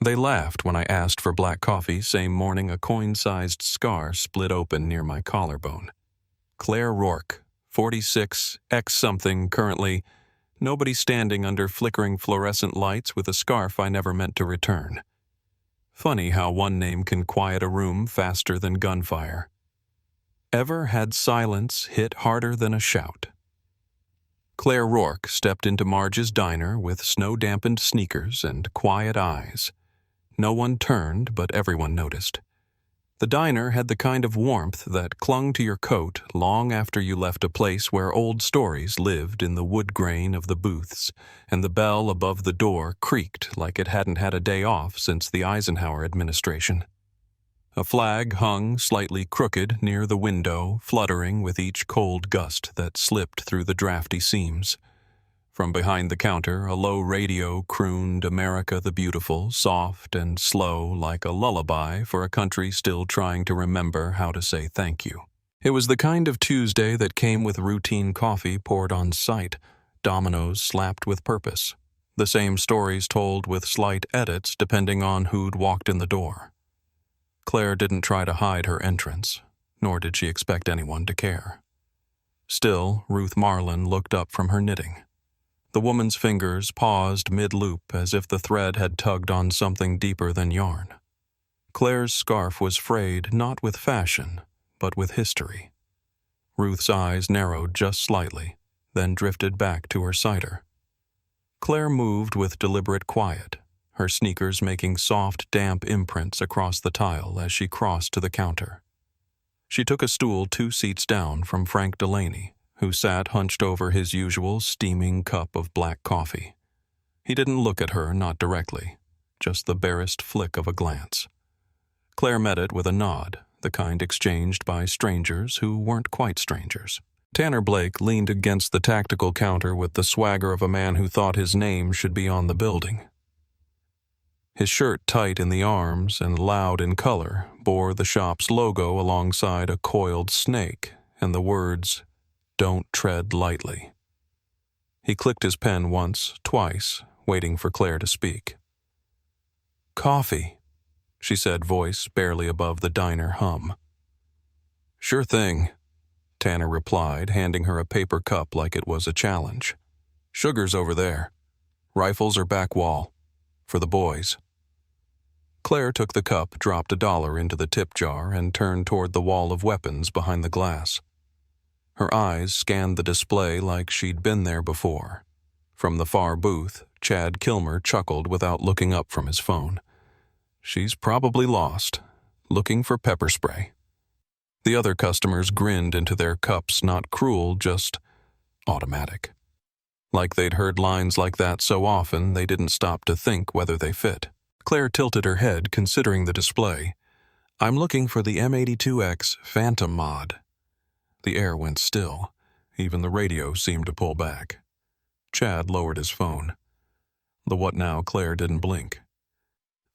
They laughed when I asked for black coffee, same morning a coin-sized scar split open near my collarbone. Claire Rourke, 46, X-something currently, nobody standing under flickering fluorescent lights with a scarf I never meant to return. Funny how one name can quiet a room faster than gunfire. Ever had silence hit harder than a shout? Claire Rourke stepped into Marge's diner with snow-dampened sneakers and quiet eyes. No one turned, but everyone noticed. The diner had the kind of warmth that clung to your coat long after you left a place where old stories lived in the wood grain of the booths, and the bell above the door creaked like it hadn't had a day off since the Eisenhower administration. A flag hung slightly crooked near the window, fluttering with each cold gust that slipped through the drafty seams. From behind the counter, a low radio crooned America the Beautiful, soft and slow like a lullaby for a country still trying to remember how to say thank you. It was the kind of Tuesday that came with routine coffee poured on site, dominoes slapped with purpose, the same stories told with slight edits depending on who'd walked in the door. Claire didn't try to hide her entrance, nor did she expect anyone to care. Still, Ruth Marlin looked up from her knitting. The woman's fingers paused mid-loop as if the thread had tugged on something deeper than yarn. Claire's scarf was frayed not with fashion, but with history. Ruth's eyes narrowed just slightly, then drifted back to her cider. Claire moved with deliberate quiet, her sneakers making soft, damp imprints across the tile as she crossed to the counter. She took a stool 2 seats down from Frank Delaney, who sat hunched over his usual steaming cup of black coffee. He didn't look at her, not directly, just the barest flick of a glance. Claire met it with a nod, the kind exchanged by strangers who weren't quite strangers. Tanner Blake leaned against the tactical counter with the swagger of a man who thought his name should be on the building. His shirt tight in the arms and loud in color bore the shop's logo alongside a coiled snake and the words, "Don't tread lightly." He clicked his pen once, twice, waiting for Claire to speak. "Coffee," she said, voice barely above the diner hum. "Sure thing," Tanner replied, handing her a paper cup like it was a challenge. "Sugar's over there. Rifles are back wall. For the boys." Claire took the cup, dropped $1 into the tip jar, and turned toward the wall of weapons behind the glass. Her eyes scanned the display like she'd been there before. From the far booth, Chad Kilmer chuckled without looking up from his phone. She's probably lost, looking for pepper spray. The other customers grinned into their cups, not cruel, just automatic. Like they'd heard lines like that so often they didn't stop to think whether they fit. Claire tilted her head, considering the display. "I'm looking for the M82X Phantom mod." The air went still. Even the radio seemed to pull back. Chad lowered his phone. The what now Claire didn't blink.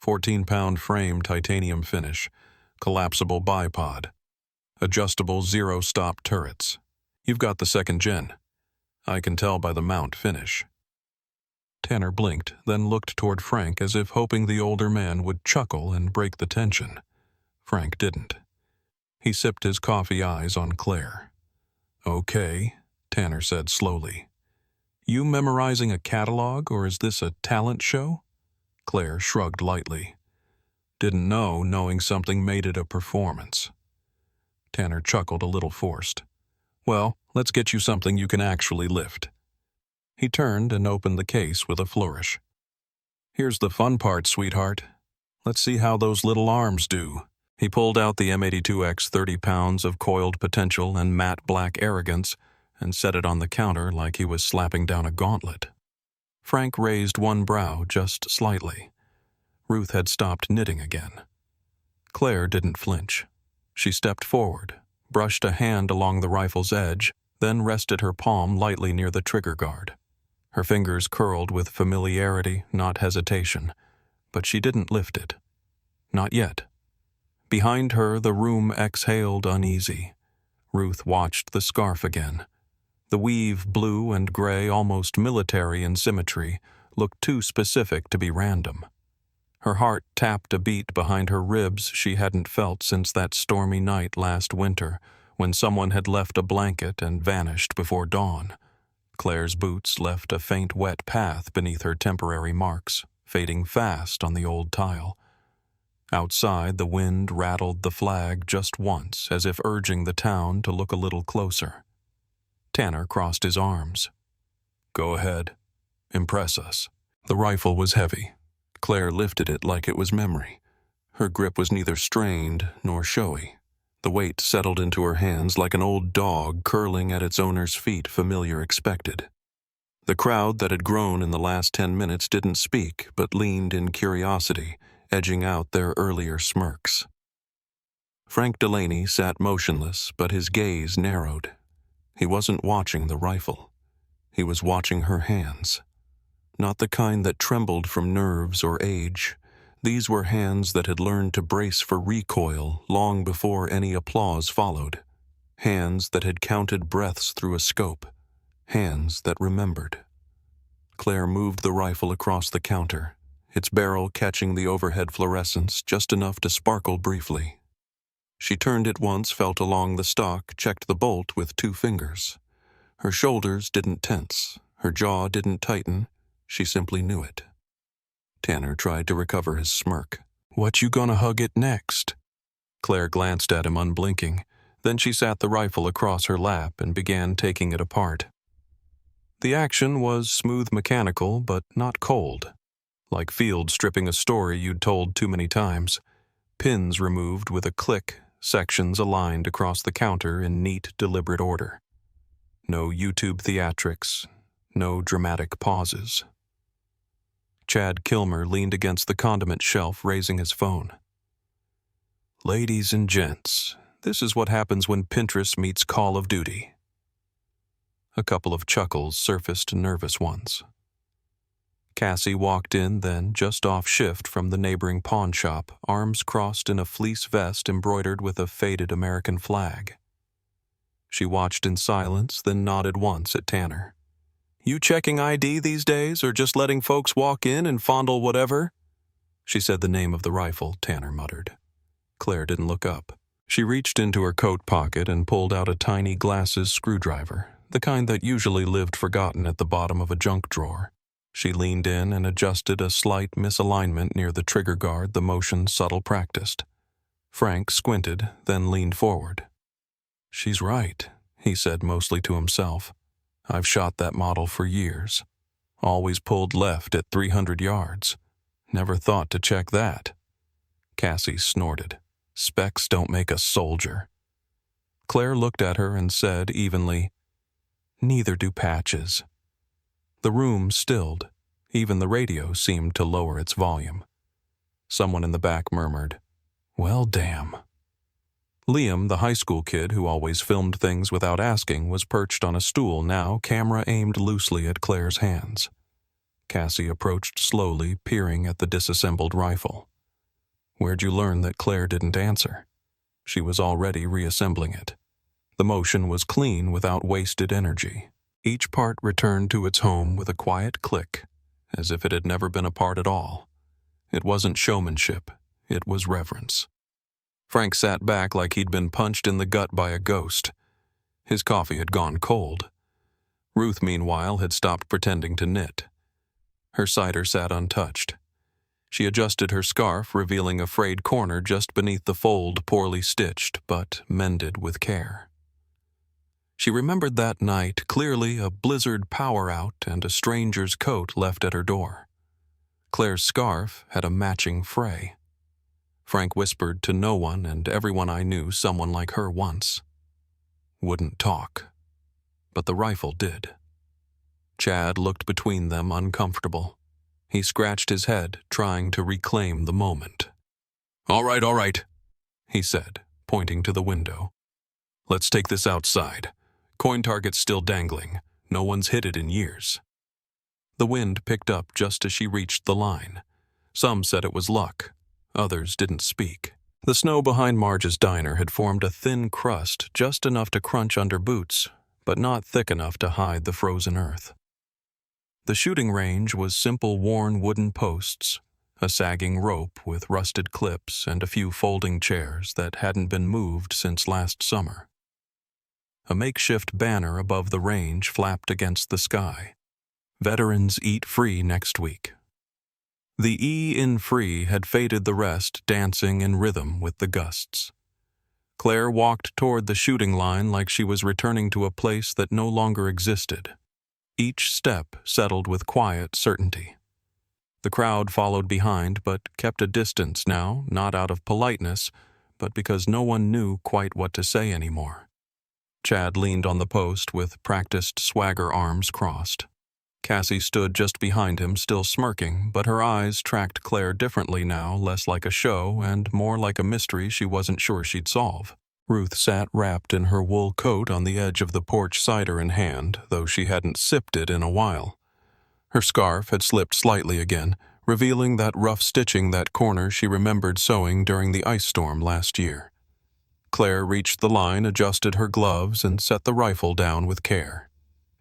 14-pound frame titanium finish, collapsible bipod, adjustable zero-stop turrets. You've got the second gen. I can tell by the mount finish. Tanner blinked, then looked toward Frank as if hoping the older man would chuckle and break the tension. Frank didn't. He sipped his coffee, eyes on Claire. "Okay," Tanner said slowly. "You memorizing a catalog, or is this a talent show?" Claire shrugged lightly. "Didn't know knowing something made it a performance." Tanner chuckled a little forced. "Well, let's get you something you can actually lift." He turned and opened the case with a flourish. "Here's the fun part, sweetheart. Let's see how those little arms do." He pulled out the M82X 30 pounds of coiled potential and matte black arrogance and set it on the counter like he was slapping down a gauntlet. Frank raised one brow just slightly. Ruth had stopped knitting again. Claire didn't flinch. She stepped forward, brushed a hand along the rifle's edge, then rested her palm lightly near the trigger guard. Her fingers curled with familiarity, not hesitation, but she didn't lift it. Not yet. Behind her, the room exhaled uneasy. Ruth watched the scarf again. The weave, blue and gray, almost military in symmetry, looked too specific to be random. Her heart tapped a beat behind her ribs she hadn't felt since that stormy night last winter when someone had left a blanket and vanished before dawn. Claire's boots left a faint wet path beneath her temporary marks, fading fast on the old tile. Outside, the wind rattled the flag just once, as if urging the town to look a little closer. Tanner crossed his arms. "Go ahead. Impress us." The rifle was heavy. Claire lifted it like it was memory. Her grip was neither strained nor showy. The weight settled into her hands like an old dog curling at its owner's feet, familiar expected. The crowd that had grown in the last 10 minutes didn't speak, but leaned in curiosity, edging out their earlier smirks. Frank Delaney sat motionless, but his gaze narrowed. He wasn't watching the rifle. He was watching her hands. Not the kind that trembled from nerves or age. These were hands that had learned to brace for recoil long before any applause followed. Hands that had counted breaths through a scope. Hands that remembered. Claire moved the rifle across the counter, its barrel catching the overhead fluorescence just enough to sparkle briefly. She turned it once, felt along the stock, checked the bolt with 2 fingers. Her shoulders didn't tense. Her jaw didn't tighten. She simply knew it. Tanner tried to recover his smirk. "What you gonna hug it next?" Claire glanced at him unblinking. Then she sat the rifle across her lap and began taking it apart. The action was smooth mechanical, but not cold. Like Field stripping a story you'd told too many times. Pins removed with a click, sections aligned across the counter in neat, deliberate order. No YouTube theatrics, no dramatic pauses. Chad Kilmer leaned against the condiment shelf, raising his phone. "Ladies and gents, this is what happens when Pinterest meets Call of Duty." A couple of chuckles surfaced, nervous ones. Cassie walked in then, just off shift from the neighboring pawn shop, arms crossed in a fleece vest embroidered with a faded American flag. She watched in silence, then nodded once at Tanner. "You checking ID these days, or just letting folks walk in and fondle whatever?" She said the name of the rifle, Tanner muttered. Claire didn't look up. She reached into her coat pocket and pulled out a tiny glasses screwdriver, the kind that usually lived forgotten at the bottom of a junk drawer. She leaned in and adjusted a slight misalignment near the trigger guard, the motion subtle practiced. Frank squinted, then leaned forward. "She's right," he said mostly to himself. "I've shot that model for years. Always pulled left at 300 yards. Never thought to check that." Cassie snorted. "Specs don't make a soldier." Claire looked at her and said evenly, "Neither do patches." The room stilled. Even the radio seemed to lower its volume. Someone in the back murmured, "Well, damn." Liam, the high school kid who always filmed things without asking, was perched on a stool now, camera aimed loosely at Claire's hands. Cassie approached slowly, peering at the disassembled rifle. "Where'd you learn that Claire didn't answer?" She was already reassembling it. The motion was clean without wasted energy. Each part returned to its home with a quiet click, as if it had never been a part at all. It wasn't showmanship, it was reverence. Frank sat back like he'd been punched in the gut by a ghost. His coffee had gone cold. Ruth, meanwhile, had stopped pretending to knit. Her cider sat untouched. She adjusted her scarf, revealing a frayed corner just beneath the fold, poorly stitched, but mended with care. She remembered that night clearly, a blizzard power out and a stranger's coat left at her door. Claire's scarf had a matching fray. Frank whispered to no one, and everyone I knew someone like her once. Wouldn't talk. But the rifle did. Chad looked between them, uncomfortable. He scratched his head, trying to reclaim the moment. All right, he said, pointing to the window. "Let's take this outside. Coin target's still dangling. No one's hit it in years." The wind picked up just as she reached the line. Some said it was luck. Others didn't speak. The snow behind Marge's diner had formed a thin crust just enough to crunch under boots, but not thick enough to hide the frozen earth. The shooting range was simple worn wooden posts, a sagging rope with rusted clips and a few folding chairs that hadn't been moved since last summer. A makeshift banner above the range flapped against the sky. Veterans eat free next week. The E in free had faded the rest, dancing in rhythm with the gusts. Claire walked toward the shooting line like she was returning to a place that no longer existed. Each step settled with quiet certainty. The crowd followed behind but kept a distance now, not out of politeness, but because no one knew quite what to say anymore. Chad leaned on the post with practiced swagger arms crossed. Cassie stood just behind him, still smirking, but her eyes tracked Claire differently now, less like a show and more like a mystery she wasn't sure she'd solve. Ruth sat wrapped in her wool coat on the edge of the porch, cider in hand, though she hadn't sipped it in a while. Her scarf had slipped slightly again, revealing that rough stitching that corner she remembered sewing during the ice storm last year. Claire reached the line, adjusted her gloves, and set the rifle down with care.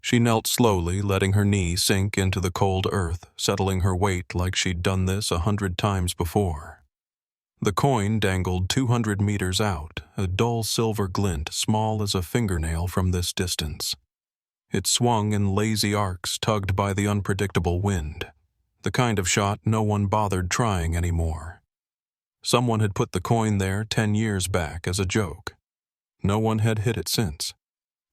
She knelt slowly, letting her knee sink into the cold earth, settling her weight like she'd done this 100 times before. The coin dangled 200 meters out, a dull silver glint small as a fingernail from this distance. It swung in lazy arcs tugged by the unpredictable wind, the kind of shot no one bothered trying anymore. Someone had put the coin there 10 years back as a joke. No one had hit it since.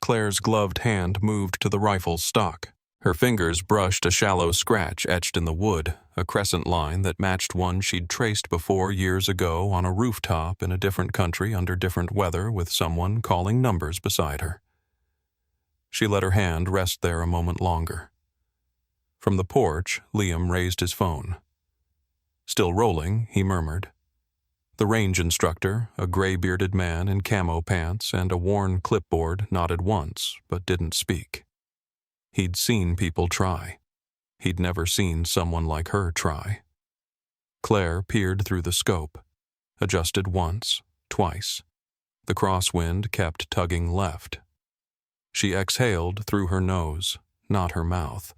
Claire's gloved hand moved to the rifle's stock. Her fingers brushed a shallow scratch etched in the wood, a crescent line that matched one she'd traced before years ago on a rooftop in a different country under different weather with someone calling numbers beside her. She let her hand rest there a moment longer. From the porch, Liam raised his phone. Still rolling, he murmured. The range instructor, a gray-bearded man in camo pants and a worn clipboard, nodded once, but didn't speak. He'd seen people try. He'd never seen someone like her try. Claire peered through the scope, adjusted once, twice. The crosswind kept tugging left. She exhaled through her nose, not her mouth.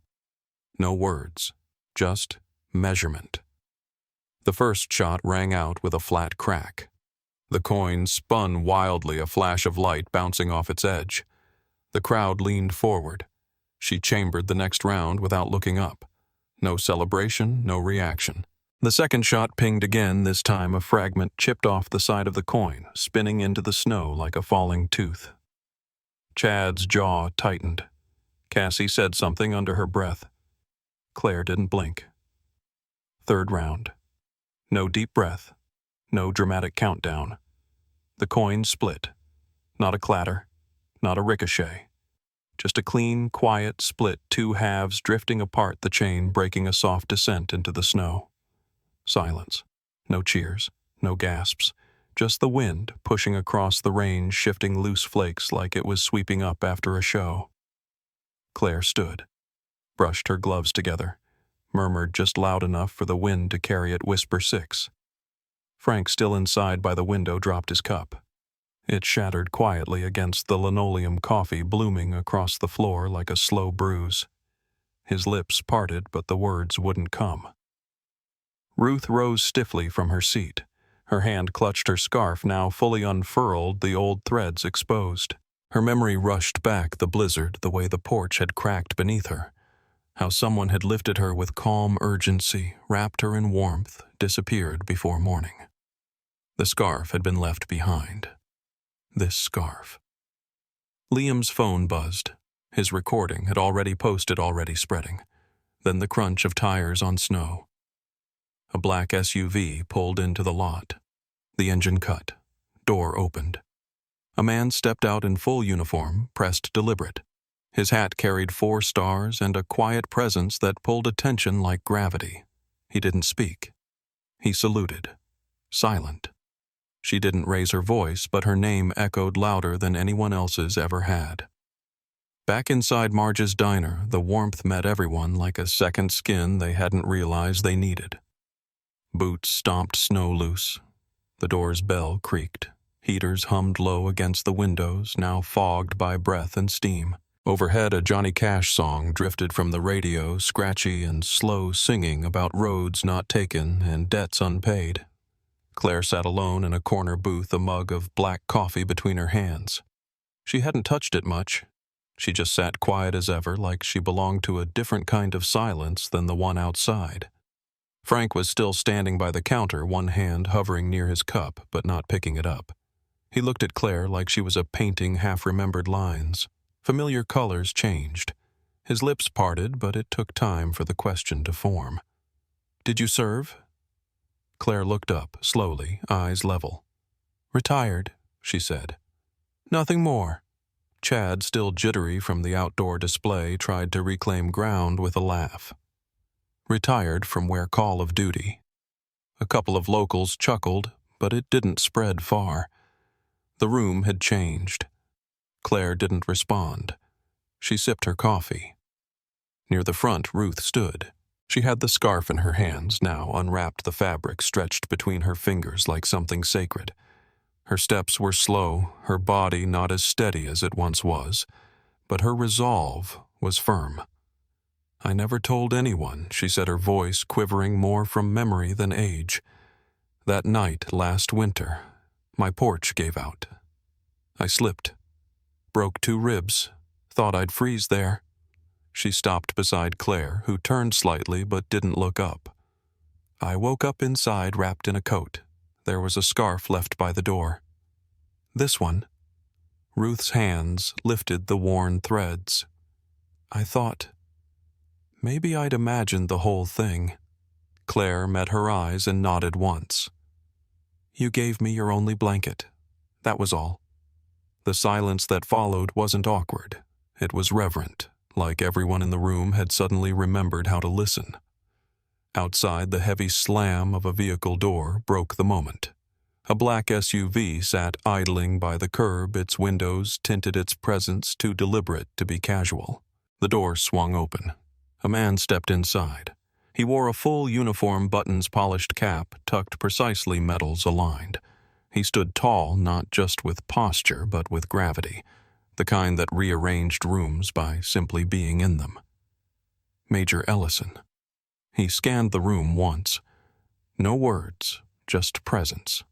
No words, just measurement. The first shot rang out with a flat crack. The coin spun wildly, a flash of light bouncing off its edge. The crowd leaned forward. She chambered the next round without looking up. No celebration, no reaction. The second shot pinged again, this time a fragment chipped off the side of the coin, spinning into the snow like a falling tooth. Chad's jaw tightened. Cassie said something under her breath. Claire didn't blink. Third round. No deep breath. No dramatic countdown. The coin split. Not a clatter. Not a ricochet. Just a clean, quiet split, two halves drifting apart, the chain breaking a soft descent into the snow. Silence. No cheers. No gasps. Just the wind pushing across the range, shifting loose flakes like it was sweeping up after a show. Claire stood. Brushed her gloves together. Murmured just loud enough for the wind to carry it whisper 6. Frank, still inside by the window, dropped his cup. It shattered quietly against the linoleum, coffee blooming across the floor like a slow bruise. His lips parted, but the words wouldn't come. Ruth rose stiffly from her seat. Her hand clutched her scarf, now fully unfurled, the old threads exposed. Her memory rushed back, the blizzard, the way the porch had cracked beneath her. How someone had lifted her with calm urgency, wrapped her in warmth, disappeared before morning. The scarf had been left behind. This scarf. Liam's phone buzzed. His recording had already posted, already spreading. Then the crunch of tires on snow. A black SUV pulled into the lot. The engine cut. Door opened. A man stepped out in full uniform, pressed deliberate. His hat carried 4 stars and a quiet presence that pulled attention like gravity. He didn't speak. He saluted. Silent. She didn't raise her voice, but her name echoed louder than anyone else's ever had. Back inside Marge's diner, the warmth met everyone like a second skin they hadn't realized they needed. Boots stomped snow loose. The door's bell creaked. Heaters hummed low against the windows, now fogged by breath and steam. Overhead, a Johnny Cash song drifted from the radio, scratchy and slow singing about roads not taken and debts unpaid. Claire sat alone in a corner booth, a mug of black coffee between her hands. She hadn't touched it much. She just sat quiet as ever, like she belonged to a different kind of silence than the one outside. Frank was still standing by the counter, one hand hovering near his cup, but not picking it up. He looked at Claire like she was a painting half-remembered lines. Familiar colors changed. His lips parted, but it took time for the question to form. "Did you serve?" Claire looked up, slowly, eyes level. "Retired," she said. "Nothing more." Chad, still jittery from the outdoor display, tried to reclaim ground with a laugh. "Retired from where call of duty." A couple of locals chuckled, but it didn't spread far. The room had changed. Claire didn't respond. She sipped her coffee. Near the front, Ruth stood. She had the scarf in her hands, now unwrapped the fabric stretched between her fingers like something sacred. Her steps were slow, her body not as steady as it once was, but her resolve was firm. "I never told anyone," she said, her voice quivering more from memory than age. "That night last winter, my porch gave out. I slipped. Broke 2 ribs. Thought I'd freeze there." She stopped beside Claire, who turned slightly but didn't look up. "I woke up inside wrapped in a coat. There was a scarf left by the door. This one." Ruth's hands lifted the worn threads. "I thought maybe I'd imagined the whole thing." Claire met her eyes and nodded once. "You gave me your only blanket. That was all." The silence that followed wasn't awkward. It was reverent, like everyone in the room had suddenly remembered how to listen. Outside, the heavy slam of a vehicle door broke the moment. A black SUV sat idling by the curb, its windows tinted its presence too deliberate to be casual. The door swung open. A man stepped inside. He wore a full uniform, buttons-polished cap, tucked precisely, medals aligned. He stood tall, not just with posture, but with gravity, the kind that rearranged rooms by simply being in them. Major Ellison. He scanned the room once. No words, just presence.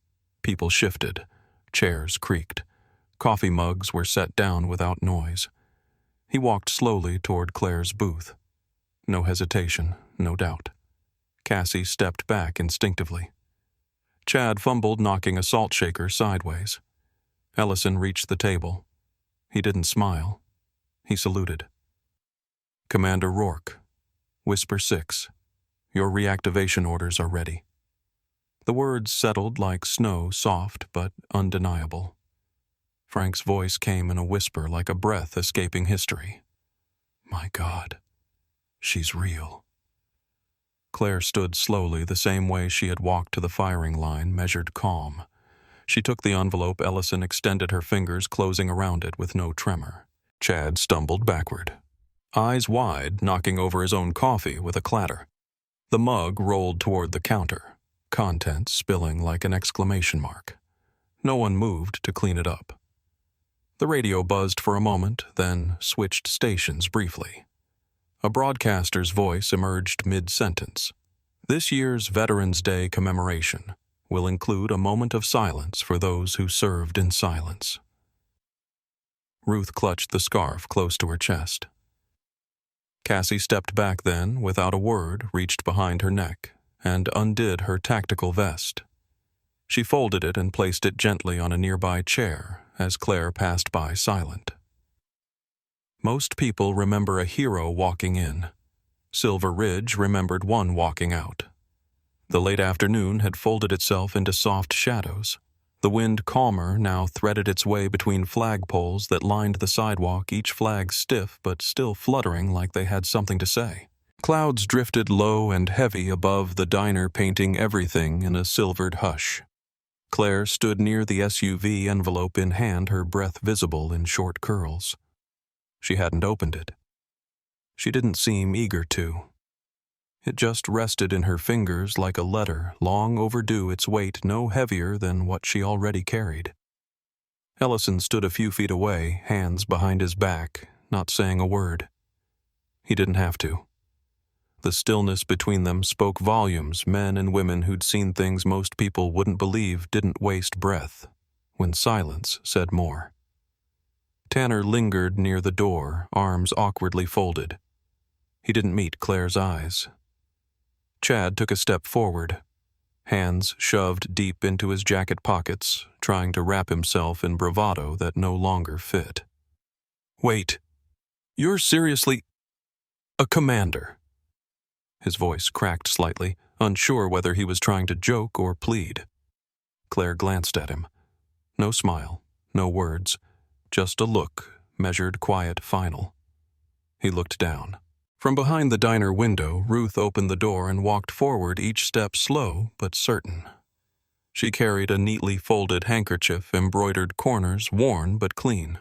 People shifted. Chairs creaked. Coffee mugs were set down without noise. He walked slowly toward Claire's booth. No hesitation, no doubt. Cassie stepped back instinctively. Chad fumbled, knocking a salt shaker sideways. Ellison reached the table. He didn't smile. He saluted. "Commander Rourke, Whisper 6, your reactivation orders are ready." The words settled like snow, soft but undeniable. Frank's voice came in a whisper like a breath escaping history. "My God, she's real." Claire stood slowly, the same way she had walked to the firing line, measured calm. She took the envelope. Ellison extended her fingers, closing around it with no tremor. Chad stumbled backward, eyes wide, knocking over his own coffee with a clatter. The mug rolled toward the counter, contents spilling like an exclamation mark. No one moved to clean it up. The radio buzzed for a moment, then switched stations briefly. A broadcaster's voice emerged mid-sentence. "This year's Veterans Day commemoration will include a moment of silence for those who served in silence." Ruth clutched the scarf close to her chest. Cassie stepped back then, without a word, reached behind her neck, and undid her tactical vest. She folded it and placed it gently on a nearby chair as Claire passed by silent. Most people remember a hero walking in. Silver Ridge remembered one walking out. The late afternoon had folded itself into soft shadows. The wind, calmer, now threaded its way between flagpoles that lined the sidewalk, each flag stiff but still fluttering like they had something to say. Clouds drifted low and heavy above the diner, painting everything in a silvered hush. Claire stood near the SUV, envelope in hand, her breath visible in short curls. She hadn't opened it. She didn't seem eager to. It just rested in her fingers like a letter, long overdue, its weight no heavier than what she already carried. Ellison stood a few feet away, hands behind his back, not saying a word. He didn't have to. The stillness between them spoke volumes. Men and women who'd seen things most people wouldn't believe didn't waste breath, when silence said more. Tanner lingered near the door, arms awkwardly folded. He didn't meet Claire's eyes. Chad took a step forward, hands shoved deep into his jacket pockets, trying to wrap himself in bravado that no longer fit. "Wait, you're seriously a commander?" His voice cracked slightly, unsure whether he was trying to joke or plead. Claire glanced at him. No smile, no words, just a look, measured, quiet, final. He looked down. From behind the diner window, Ruth opened the door and walked forward, each step slow but certain. She carried a neatly folded handkerchief, embroidered corners, worn but clean.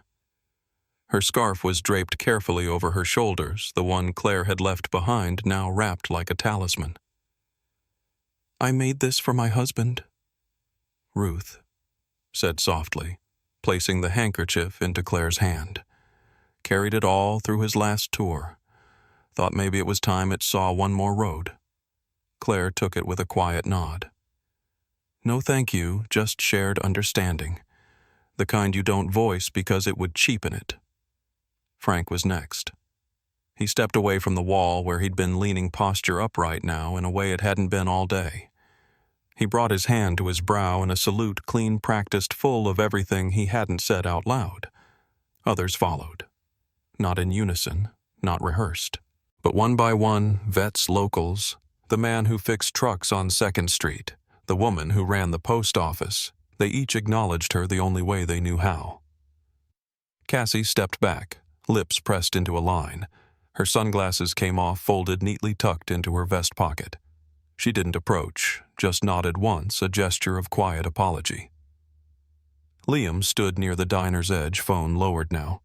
Her scarf was draped carefully over her shoulders, the one Claire had left behind now wrapped like a talisman. "I made this for my husband," Ruth said softly, placing the handkerchief into Claire's hand. "Carried it all through his last tour. Thought maybe it was time it saw one more road." Claire took it with a quiet nod. "No thank you, just shared understanding. The kind you don't voice because it would cheapen it." Frank was next. He stepped away from the wall where he'd been leaning posture upright now in a way it hadn't been all day. He brought his hand to his brow in a salute clean practiced, full of everything he hadn't said out loud. Others followed. Not in unison, not rehearsed. But one by one, vets, locals, the man who fixed trucks on 2nd Street, the woman who ran the post office, they each acknowledged her the only way they knew how. Cassie stepped back, lips pressed into a line. Her sunglasses came off, folded, neatly tucked into her vest pocket. She didn't approach, just nodded once, a gesture of quiet apology. Liam stood near the diner's edge, phone lowered now.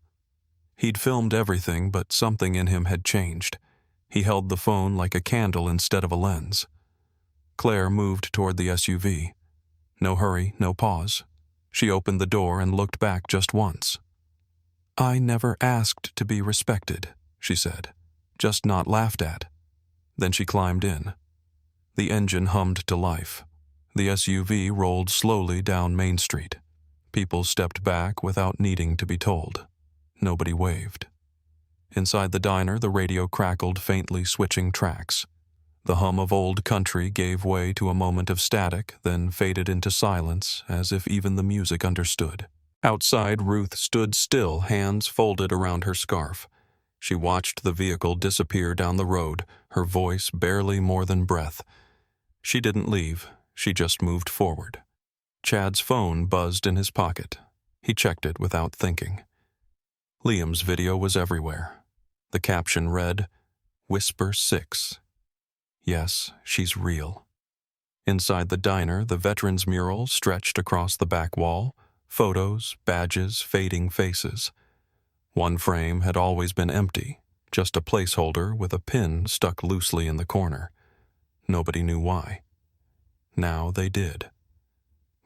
He'd filmed everything, but something in him had changed. He held the phone like a candle instead of a lens. Claire moved toward the SUV. No hurry, no pause. She opened the door and looked back just once. "I never asked to be respected," she said, "just not laughed at." Then she climbed in. The engine hummed to life. The SUV rolled slowly down Main Street. People stepped back without needing to be told. Nobody waved. Inside the diner, the radio crackled faintly, switching tracks. The hum of old country gave way to a moment of static, then faded into silence, as if even the music understood. Outside, Ruth stood still, hands folded around her scarf. She watched the vehicle disappear down the road, her voice barely more than breath. She didn't leave, she just moved forward. Chad's phone buzzed in his pocket. He checked it without thinking. Liam's video was everywhere. The caption read, "Whisper 6. Yes, she's real." Inside the diner, the veterans mural stretched across the back wall. Photos, badges, fading faces. One frame had always been empty, just a placeholder with a pin stuck loosely in the corner. Nobody knew why. Now they did.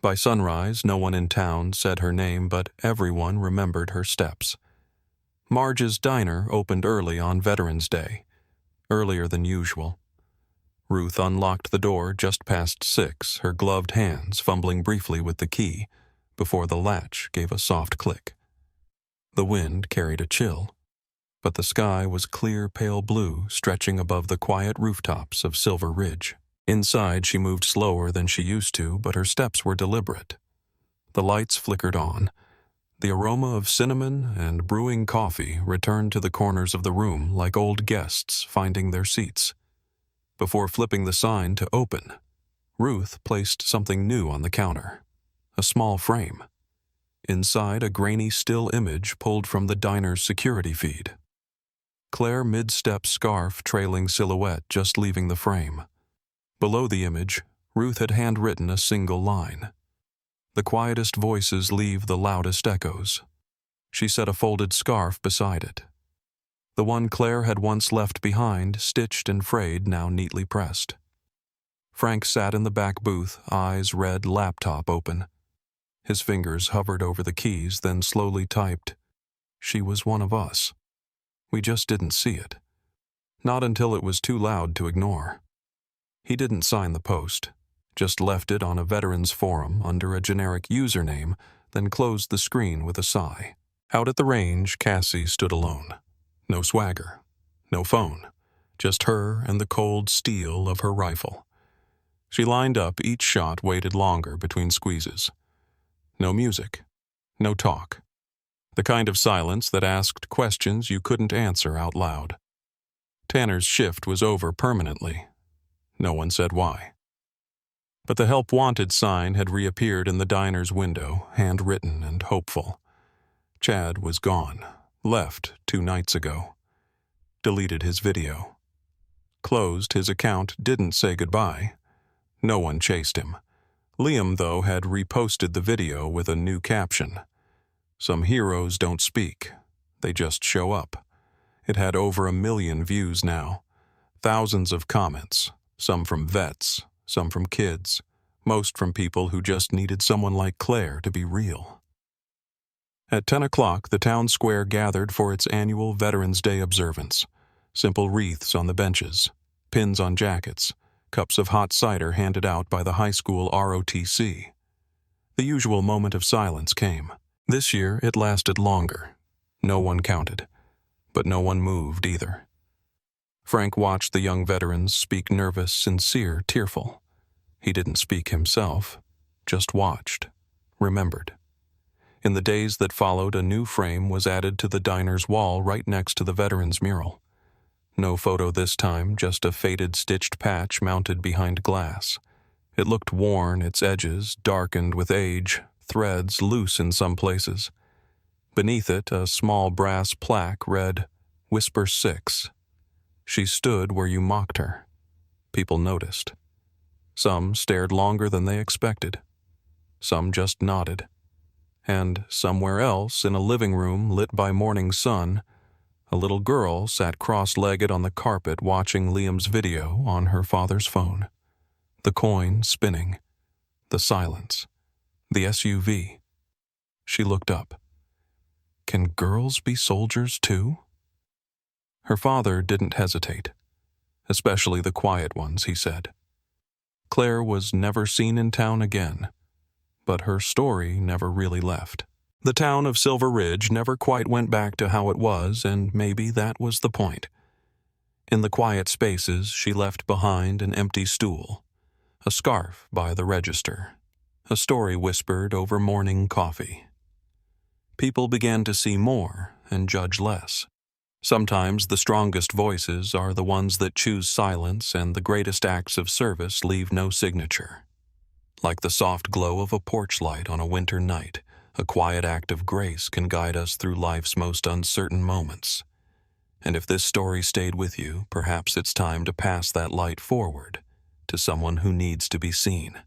By sunrise, no one in town said her name, but everyone remembered her steps. Marge's diner opened early on Veterans Day, earlier than usual. Ruth unlocked the door just past 6, her gloved hands fumbling briefly with the key, before the latch gave a soft click. The wind carried a chill, but the sky was clear pale blue, stretching above the quiet rooftops of Silver Ridge. Inside, she moved slower than she used to, but her steps were deliberate. The lights flickered on. The aroma of cinnamon and brewing coffee returned to the corners of the room like old guests finding their seats. Before flipping the sign to open, Ruth placed something new on the counter. A small frame. Inside, a grainy still image pulled from the diner's security feed. Claire mid-step, scarf trailing silhouette just leaving the frame. Below the image, Ruth had handwritten a single line. The quietest voices leave the loudest echoes. She set a folded scarf beside it. The one Claire had once left behind, stitched and frayed, now neatly pressed. Frank sat in the back booth, eyes red, laptop open. His fingers hovered over the keys, then slowly typed, "She was one of us." We just didn't see it. Not until it was too loud to ignore. He didn't sign the post, just left it on a veterans forum under a generic username, then closed the screen with a sigh. Out at the range, Cassie stood alone. No swagger, no phone, just her and the cold steel of her rifle. She lined up, each shot waited longer between squeezes. No music, no talk. The kind of silence that asked questions you couldn't answer out loud. Tanner's shift was over permanently. No one said why. But the help wanted sign had reappeared in the diner's window, handwritten and hopeful. Chad was gone, left 2 nights ago. Deleted his video. Closed his account, didn't say goodbye. No one chased him. Liam, though, had reposted the video with a new caption. Some heroes don't speak. They just show up. It had over 1 million views now. Thousands of comments, some from vets, some from kids, most from people who just needed someone like Claire to be real. At 10 o'clock, the town square gathered for its annual Veterans Day observance. Simple wreaths on the benches, pins on jackets, cups of hot cider handed out by the high school ROTC. The usual moment of silence came. This year, it lasted longer. No one counted, but no one moved either. Frank watched the young veterans speak, nervous, sincere, tearful. He didn't speak himself, just watched, remembered. In the days that followed, a new frame was added to the diner's wall right next to the veterans' mural. No photo this time, just a faded stitched patch mounted behind glass. It looked worn, its edges darkened with age, threads loose in some places. Beneath it, a small brass plaque read, "Whisper 6. She stood where you mocked her." People noticed. Some stared longer than they expected. Some just nodded. And somewhere else, in a living room lit by morning sun, a little girl sat cross-legged on the carpet watching Liam's video on her father's phone. The coin spinning. The silence. The SUV. She looked up. Can girls be soldiers too? Her father didn't hesitate. Especially the quiet ones, he said. Claire was never seen in town again, but her story never really left. The town of Silver Ridge never quite went back to how it was, and maybe that was the point. In the quiet spaces, she left behind an empty stool, a scarf by the register, a story whispered over morning coffee. People began to see more and judge less. Sometimes the strongest voices are the ones that choose silence, and the greatest acts of service leave no signature. Like the soft glow of a porch light on a winter night, a quiet act of grace can guide us through life's most uncertain moments. And if this story stayed with you, perhaps it's time to pass that light forward to someone who needs to be seen.